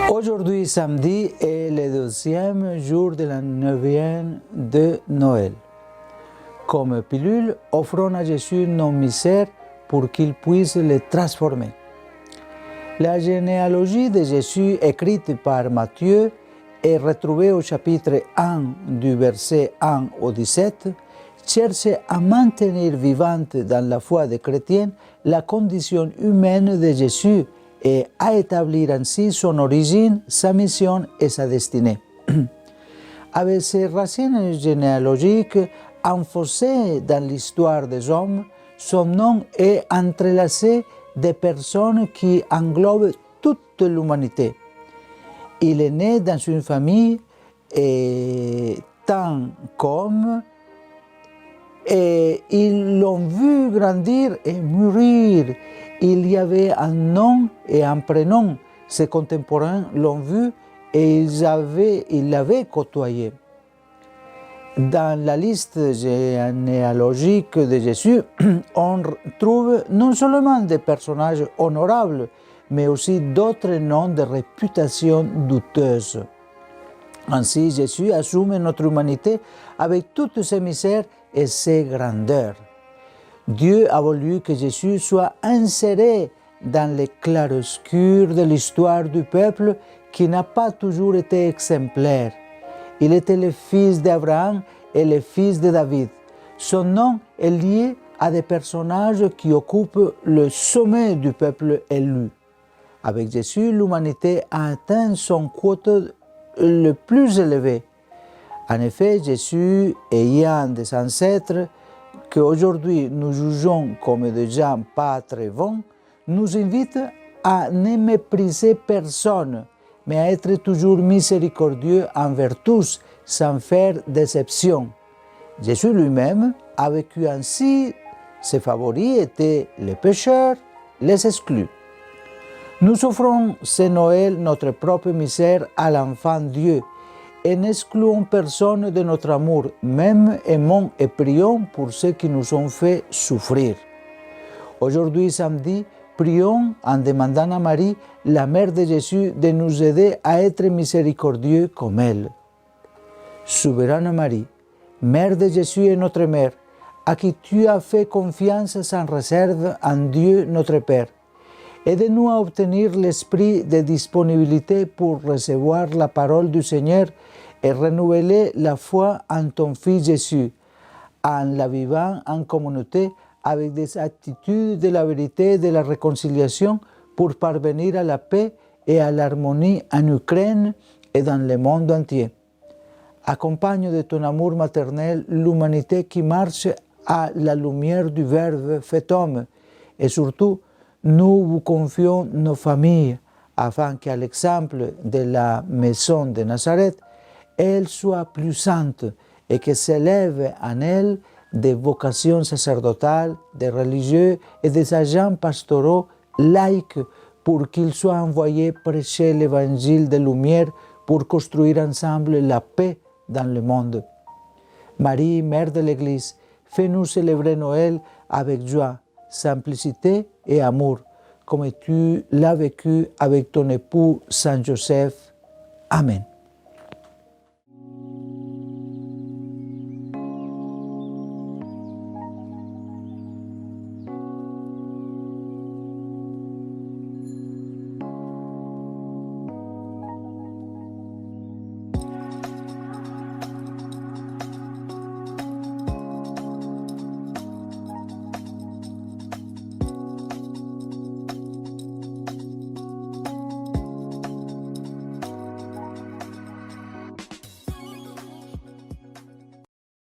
Aujourd'hui, samedi, est le deuxième jour de la neuvième de Noël. Comme pilule, offrons à Jésus nos misères pour qu'il puisse les transformer. La généalogie de Jésus écrite par Matthieu est retrouvée au chapitre 1 du verset 1 au 17, cherche à maintenir vivante dans la foi des chrétiens la condition humaine de Jésus et à établir ainsi son origine, sa mission et sa destinée. Avec ses racines généalogiques enfoncées dans l'histoire des hommes, son nom est entrelacé des personnes qui englobent toute l'humanité. Il est né dans une famille et tant comme et ils l'ont vu grandir et mourir. Il y avait un nom et un prénom. Ses contemporains l'ont vu et ils l'avaient côtoyé. Dans la liste généalogique de Jésus, on trouve non seulement des personnages honorables, mais aussi d'autres noms de réputation douteuse. Ainsi, Jésus assume notre humanité avec toutes ses misères et ses grandeurs. Dieu a voulu que Jésus soit inséré dans les clairs-obscurs de l'histoire du peuple qui n'a pas toujours été exemplaire. Il était le fils d'Abraham et le fils de David. Son nom est lié à des personnages qui occupent le sommet du peuple élu. Avec Jésus, l'humanité a atteint son quota le plus élevé. En effet, Jésus, ayant des ancêtres qu'aujourd'hui nous jugeons comme des gens pas très bons, nous invite à ne mépriser personne, mais à être toujours miséricordieux envers tous, sans faire d'exception. Jésus lui-même a vécu ainsi, ses favoris étaient les pécheurs, les exclus. Nous offrons ce Noël notre propre misère à l'enfant Dieu et n'excluons personne de notre amour, même aimons et prions pour ceux qui nous ont fait souffrir. Aujourd'hui, samedi, prions en demandant à Marie, la mère de Jésus, de nous aider à être miséricordieux comme elle. Souveraine Marie, mère de Jésus et notre mère, à qui tu as fait confiance sans réserve en Dieu notre Père, aide-nous à obtenir l'esprit de disponibilité pour recevoir la parole du Seigneur et renouveler la foi en ton Fils Jésus, en la vivant en communauté avec des attitudes de la vérité et de la réconciliation pour parvenir à la paix et à l'harmonie en Ukraine et dans le monde entier. Accompagne de ton amour maternel l'humanité qui marche à la lumière du Verbe fait homme et surtout, nous vous confions nos familles afin qu'à l'exemple de la maison de Nazareth, elles soient plus saintes et que s'élèvent en elles des vocations sacerdotales, des religieux et des agents pastoraux laïcs pour qu'ils soient envoyés prêcher l'évangile de lumière pour construire ensemble la paix dans le monde. Marie, Mère de l'Église, fais-nous célébrer Noël avec joie, simplicité et amour, comme tu l'as vécu avec ton époux Saint Joseph. Amen.